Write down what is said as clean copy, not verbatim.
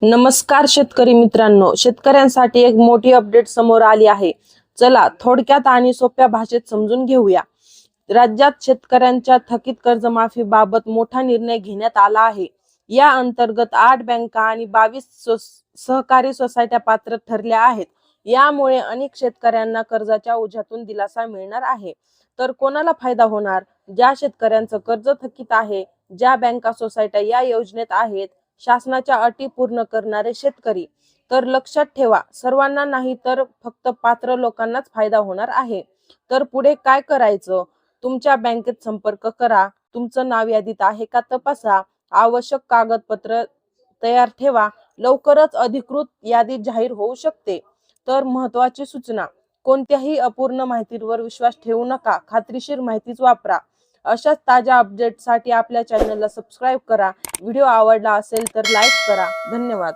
नमस्कार शेतकरी मित्रांनो, शेतकऱ्यांसाठी एक मोठी अपडेट समोर आली आहे. चला थोडक्यात आणि सोप्या भाषेत समजून घेऊया. राज्यात शेतकऱ्यांच्या थकीत कर्जमाफी बाबत मोठा निर्णय घेण्यात आला आहे. या अंतर्गत 8 बँका आणि 22 सहकारी सोसायट्या पात्र ठरल्या आहेत. यामुळे अनेक शेतकऱ्यांना कर्जाच्या ओझ्यातून दिलासा मिळणार आहे. तर कोणाला फायदा होणार? ज्या शेतकऱ्यांचं कर्ज थकीत आहे, ज्या बँका सोसायट्या या योजनेत आहेत, शासनाच्या अटी पूर्ण करणारे शेतकरी. तर लक्षात ठेवा, सर्वांना नाही तर फक्त पात्र लोकांनाच फायदा होणार आहे. तर पुढे काय करायचं? तुमच्या बँकेत संपर्क करा, तुमचं नाव यादीत आहे का तपासा, आवश्यक कागदपत्र तयार ठेवा. लवकरच अधिकृत यादी जाहीर होऊ शकते. तर महत्त्वाची सूचना, कोणत्याही अपूर्ण माहितीवर विश्वास ठेवू नका, खात्रीशीर माहितीच वापरा. अशाच ताज्या अपडेटसाठी आपल्या चॅनलला सबस्क्राईब करा. व्हिडिओ आवडला असेल तर लाईक करा. धन्यवाद.